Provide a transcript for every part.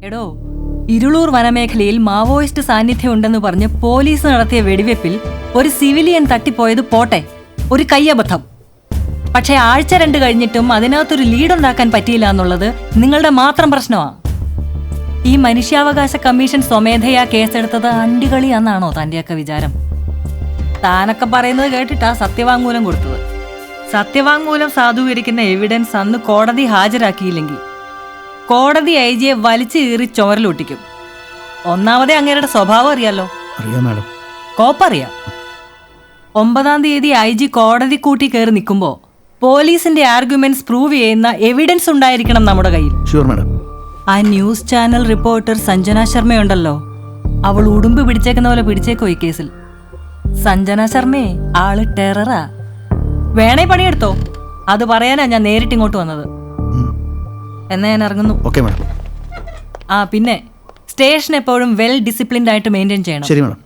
എടോ, ഇരുളൂർ വനമേഖലയിൽ മാവോയിസ്റ്റ് സാന്നിധ്യം ഉണ്ടെന്ന് പറഞ്ഞ് പോലീസ് നടത്തിയ വെടിവെപ്പിൽ ഒരു സിവിലിയൻ തട്ടിപ്പോയത് പോട്ടെ, ഒരു കയ്യബദ്ധം. പക്ഷെ ആഴ്ച 2 കഴിഞ്ഞിട്ടും അതിനകത്തൊരു ലീഡുണ്ടാക്കാൻ പറ്റിയില്ല എന്നുള്ളത് നിങ്ങളുടെ മാത്രം പ്രശ്നമാണ്. ഈ മനുഷ്യാവകാശ കമ്മീഷൻ സ്വമേധയാ കേസെടുത്തത് അണ്ടികളിയാന്നാണോ തന്റെയൊക്കെ വിചാരം? താനൊക്കെ പറയുന്നത് കേട്ടിട്ടാ സത്യവാങ്മൂലം കൊടുത്തത്. സത്യവാങ്മൂലം സാധൂകരിക്കുന്ന എവിഡൻസ് അന്ന് കോടതി ഹാജരാക്കിയില്ലെങ്കിൽ കോടതി ഐജിയെ വലിച്ചു കീറി ചോരലൊട്ടിക്കും. ഒന്നാമതേ അങ്ങേരുടെ സ്വഭാവം അറിയാലോ. അറിയാം മാഡം. കോപ്പറിയാം. 9-ാം തീയതി ഐജി കോടതി കൂട്ടി കയറി നിൽക്കുമ്പോ പോലീസിന്റെ ആർഗ്യുമെന്റ്സ് പ്രൂവ് ചെയ്യുന്ന എവിഡൻസ് ഉണ്ടായിരിക്കണം നമ്മുടെ കയ്യിൽ. Sure madam. ആ ന്യൂസ് ചാനൽ റിപ്പോർട്ടർ സഞ്ജന ശർമ്മയുണ്ടല്ലോ, അവൾ ഉടുമ്പ് പിടിച്ചേക്കുന്ന പോലെ പിടിച്ചേക്കോ ഈ കേസിൽ. സഞ്ജന ശർമ്മയെ ആള് ടെററാ. വേണേ പണിയെടുത്തോ, അത് പറയാനാ ഞാൻ നേരിട്ട് ഇങ്ങോട്ട് വന്നത്. എന്നാ ഞാൻ ഇറങ്ങുന്നു. Okay madam. ആ പിന്നെ സ്റ്റേഷൻ എപ്പോഴും വെൽ ഡിസിപ്ലിൻഡ് ആയിട്ട് മെയിൻറ്റെയിൻ ചെയ്യണം. ശരി മാഡം.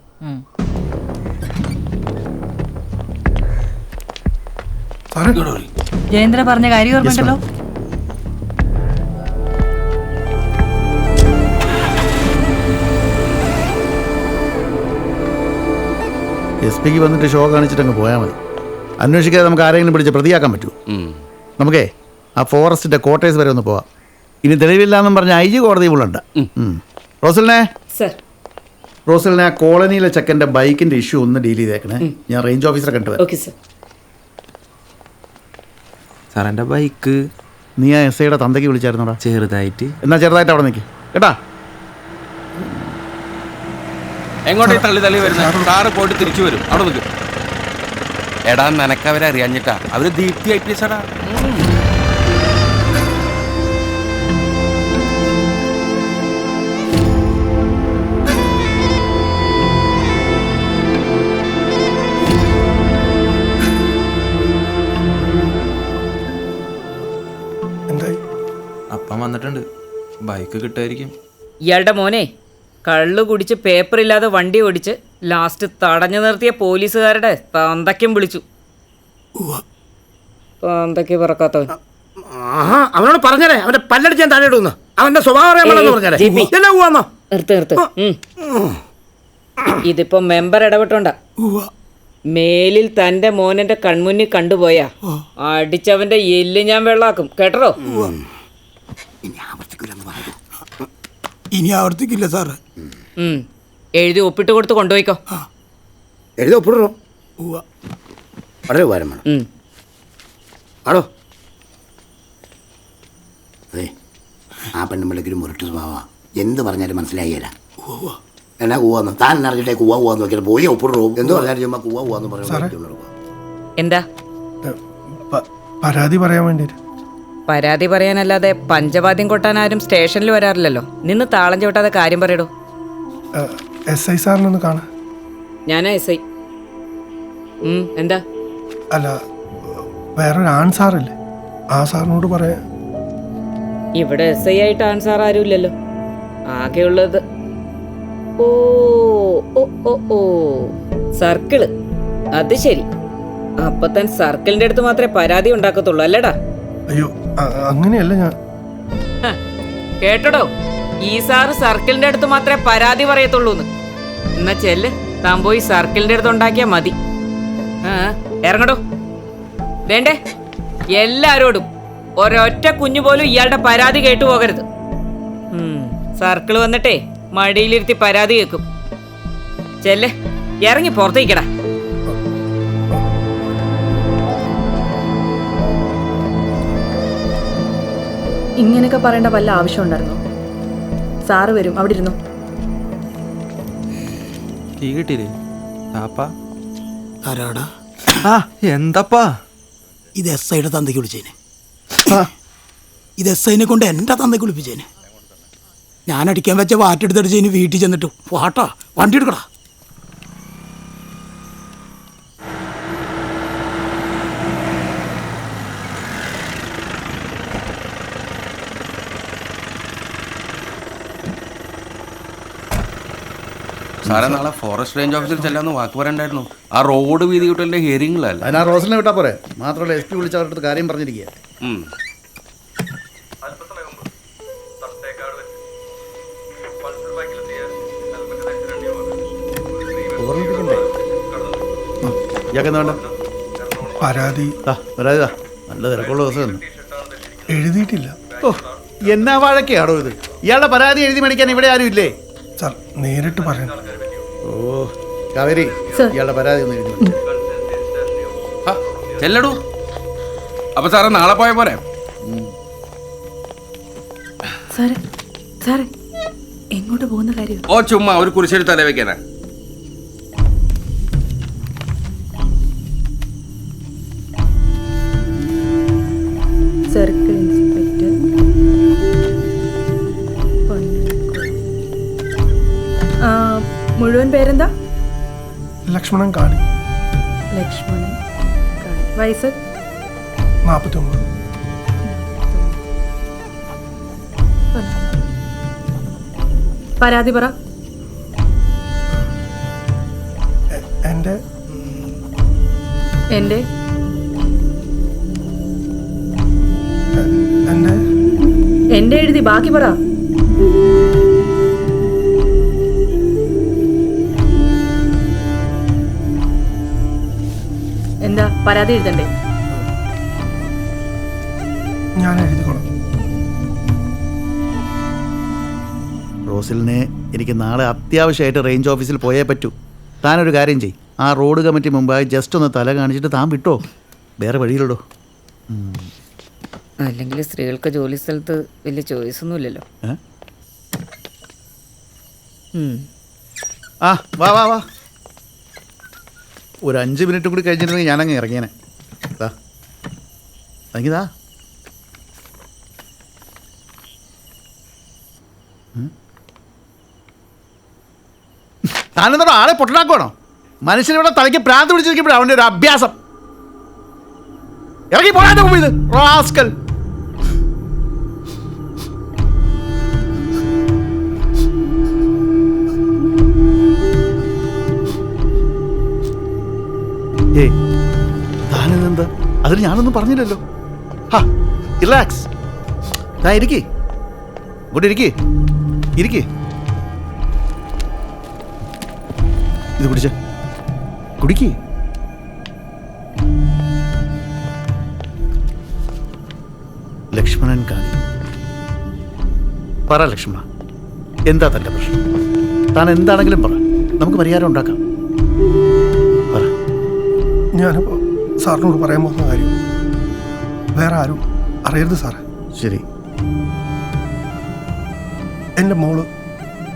ജയേന്ദ്ര പറഞ്ഞ കാര്യം ഓർമ്മയുണ്ടല്ലോ. SP വന്നിട്ട് ഷോ കാണിച്ചിട്ട് അങ്ങ് പോയാൽ മതി. അന്വേഷിക്കാതെ നമുക്ക് ആരെങ്കിലും പിടിച്ച് പ്രതിയാക്കാൻ പറ്റൂ. നമുക്കേ ആ ഫോറസ്റ്റിന്റെ കോട്ടേഴ്സ് വരെ ഒന്ന് പോവാം. ഇനി തെളിവില്ലാന്നും പറഞ്ഞ IG കോടതി ഉള്ളുണ്ട്. റോസലിനെ ആ കോളനിയിലെ ചെക്കൻ്റെ ബൈക്കിന്റെ ഇഷ്യൂ ഒന്ന് ഡീൽ ചെയ്തേക്കണേ. ഞാൻ റേഞ്ച് ഓഫീസറെ കണ്ടുവരാം. സാർ എൻ്റെ ബൈക്ക് നീ ആ SIയുടെ തന്തയ്ക്ക് വിളിച്ചായിരുന്നോടാ? ചെറുതായിട്ട്. എന്നാ ചെറുതായിട്ട് അവിടെ നിൽക്കി കേട്ടാ. എങ്ങോട്ടേ തള്ളി വരുന്ന കാറ് പോയിട്ട് തിരിച്ചു വരും. അവിടെ നിൽക്കും. എടാ നിനക്കവരെ അറിയാഞ്ഞിട്ടാ, അവര് ദീപ്തി IPS ആടാ. അപ്പം വന്നിട്ടുണ്ട്. ബൈക്ക് കിട്ടുമായിരിക്കും. ഇയാളുടെ മോനെ കള്ളു കുടിച്ച് പേപ്പറില്ലാതെ വണ്ടി ഓടിച്ച് ലാസ്റ്റ് തടഞ്ഞു നിർത്തിയ പോലീസുകാരുടെ തന്തയ്ക്കും വിളിച്ചു. തന്തയ്ക്ക് പറക്കാത്തവൻ. അവനോട് പറഞ്ഞേ അവന്റെ പല്ലടിച്ച് ഞാൻ താഴെ ഇടുന്നു. അവന്റെ സ്വഭാവം ഇതിപ്പോ മെമ്പർ ഇടപെട്ടോണ്ട. മേലിൽ തന്റെ മോനെ കൺമുന്നിൽ കണ്ടുപോയാ അടിച്ചവന്റെ എല്ല് ഞാൻ വെള്ളാക്കും. കേട്ടോ? ഇനി ആവർത്തിക്കില്ല സാറ്. എഴുതി ഒപ്പിട്ട് കൊടുത്ത് കൊണ്ടുപോയിക്കോ. എഴുതി ഒപ്പിടോ? വളരെ ഉപകാരം വേണം. ആടോ അതെ, ആ പെണ്ണുമ്പിള്ളേക്കൊരു മുരട്ട് സ്വഭാവമാണ്. എന്ത് പറഞ്ഞാലും മനസ്സിലായില്ല. എന്നാ കൂവാന്ന് താൻ അറിഞ്ഞിട്ടേ കൂവാന്ന് നോക്കിയാൽ പോയി ഒപ്പിടോ. എന്ത് പറഞ്ഞാലും ചുമ്മാ കൂവാന്ന് പറഞ്ഞു. എന്താ പരാതി പറയാൻ വേണ്ടി? പരാതി പറയാനല്ലാതെ പഞ്ചവാദ്യം കൊട്ടാൻ ആരും സ്റ്റേഷനിൽ വരാറില്ലല്ലോ. നിന്ന് താളം ചവിട്ടാതെ കാര്യം പറയടോ. SI സാറിനൊന്ന് കാണാൻ. ഞാനാ SI. എന്താ? അല്ല, വേറൊരു ആൺ സാറല്ലേ, ആ സാറിനോട് പറയാ. ഇവിടെ SI ആയിട്ട് ആൺ സാർ ആരും ഇല്ലല്ലോ, ആകെയുള്ളത് ഓ ഓ ഓ ഓ സർക്കിള്. അത് ശരി. അപ്പൊ താൻ സർക്കിളിന്റെ അടുത്ത് മാത്രമേ പരാതി ഉണ്ടാക്കത്തുള്ളൂ അല്ലേടാ? അയ്യോ അങ്ങനെയല്ല ഞാൻ. കേട്ടടോ, ഈ സാറ് സർക്കിളിന്റെ അടുത്ത് മാത്രമേ പരാതി പറയത്തുള്ളൂന്ന്. എന്നാ ചെല്ല്, താൻ പോയി സർക്കിളിന്റെ അടുത്ത് ഉണ്ടാക്കിയാ മതി. ഇറങ്ങടോ. വേണ്ടേ എല്ലാരോടും ഒരൊറ്റ കുഞ്ഞു പോലും ഇയാളുടെ പരാതി കേട്ടു പോകരുത്. സർക്കിള് വന്നിട്ടേ മടിയിലിരുത്തി പരാതി കേൾക്കും. ചെല്ല്, ഇറങ്ങി പുറത്തേക്കടാ. ഇങ്ങനെയൊക്കെ പറയേണ്ട വല്ല ആവശ്യം ഉണ്ടായിരുന്നോ? സാറ് വരും, അവിടെ ഇരുന്നു. ടീ കിട്ടിയില്ലേ? ആരാടാ? എന്തപ്പാ ഇത്? SIയുടെ തന്തയ്ക്ക് വിളിച്ചേനെ. ഇത് SIനെ കൊണ്ട് എൻ്റെ തന്തയ്ക്ക് വിളിപ്പിച്ചേനെ. ഞാൻ അടിക്കാൻ വെച്ച വാറ്റെടുത്തടിച്ചതിന് വീട്ടിൽ ചെന്നിട്ടു വാട്ടാ വണ്ടി എടുക്കടാ. സാറേ നാളെ ഫോറസ്റ്റ് റേഞ്ച് ഓഫീസിൽ ചെല്ലാന്ന് വാക്ക് പറയണ്ടായിരുന്നു. ആ റോഡ് വീതി കൂട്ടലിന്റെ ഹിയറിംഗിലല്ല. അതിനാ റോസലിനെ വിട്ടാ പോരെ. മാത്രമല്ല SP വിളിച്ച് അവരുടെ അടുത്ത് കാര്യം പറഞ്ഞിരിക്കുക. ഇയാൾക്കെന്താ വേണ്ട? പരാതി പരാതി നല്ല തിരക്കുള്ള ദിവസം. എഴുതിയിട്ടില്ല. ഓ, എന്നാ വാഴക്കയാണോ ഇത്? ഇയാളുടെ പരാതി എഴുതി മേടിക്കാൻ ഇവിടെ ആരും ഇല്ലേ? സാർ നേരിട്ട് പറയണം. ഓ കാവേരി, സർ. ഇയാളുടെ പരാതി ഒന്ന് എഴുതി മേടിക്ക്. ചെല്ലടൂ. അപ്പൊ സാറേ നാളെ പോയ പോരെ? സാറേ സാറേ എങ്ങോട്ട് പോകുന്ന കാര്യം? ഓ ചുമ്മാ ഒരു കുരിശെടി തല വെക്കാനാ. സർക്കിൾ ഇൻസ്പെക്ടർ മുഴുവൻ പേരെന്താ? ലക്ഷ്മണൻ കാണി, ലക്ഷ്മണൻ. വയസ്സ് 49. പരാതി പറ. എൻ്റെ എൻ്റെ എൻ്റെ എൻ്റെ എഴുതി ബാക്കി പറ. എന്താ പരാതി എഴുതണ്ടേ? ഞാൻ എഴുതിക്കോളാം. റോസിലിനെ എനിക്ക് നാളെ അത്യാവശ്യമായിട്ട് റേഞ്ച് ഓഫീസിൽ പോയേ പറ്റൂ. താനൊരു കാര്യം ചെയ്യും, ആ റോഡ് കമ്മിറ്റി മുമ്പായി ജസ്റ്റ് ഒന്ന് തല കാണിച്ചിട്ട് താൻ വിട്ടോ. വേറെ വഴിയിലോ. അല്ലെങ്കിൽ സ്ത്രീകൾക്ക് ജോലി സ്ഥലത്ത് വലിയ ചോയ്സ് ഒന്നുമില്ലല്ലോ. ആ വാ വാ വാ, ഒരു 5 മിനിറ്റ് കൂടി കഴിഞ്ഞിരുന്നെങ്കിൽ ഞാനങ്ങ് ഇറങ്ങിയേനെ. താ താനെന്താണോ ആളെ പൊട്ടനാക്കുവാണോ? മനുഷ്യനിവിടെ തലയ്ക്ക് പ്രാന്ത് പിടിച്ചിരിക്കുമ്പോഴാണ് അവൻ്റെ ഒരു അഭ്യാസം. ഇറങ്ങി പോകാൻ മുമ്പ് ഇത് റാസ്കൽ. ഏയ് താനിതെന്താ? അതിന് ഞാനൊന്നും പറഞ്ഞില്ലല്ലോ. ഹാ റിലാക്സ്. താ ഇരിക്കേ, ഇങ്ങോട്ട് ഇരിക്കേ, ഇരിക്കേ. ഇത് കുടിച്ച കുടിക്കേ. ലക്ഷ്മണൻ കാണി, പറ ലക്ഷ്മണ, എന്താ തൻ്റെ പ്രശ്നം? താൻ എന്താണെങ്കിലും പറ, നമുക്ക് പരിഹാരം ഉണ്ടാക്കാം. പറ. ഞാനിപ്പോൾ സാറിനോട് പറയാൻ പോകുന്ന കാര്യം വേറെ ആരും അറിയരുത് സാറേ. ശരി. എൻ്റെ മോള്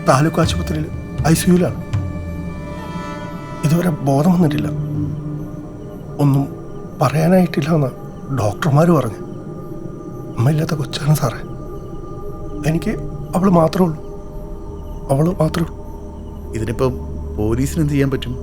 താലൂക്ക് ആശുപത്രിയിൽ ICUലാണ്. ഇതുവരെ ബോധം വന്നിട്ടില്ല. ഒന്നും പറയാനായിട്ടില്ല എന്ന് ഡോക്ടർമാർ പറഞ്ഞു. അമ്മയില്ലാത്ത കൊച്ചാണ് സാറേ. എനിക്ക് അവൾ മാത്രമേ ഉള്ളൂ. ഇതിനിപ്പം പോലീസിന് എന്ത് ചെയ്യാൻ പറ്റും?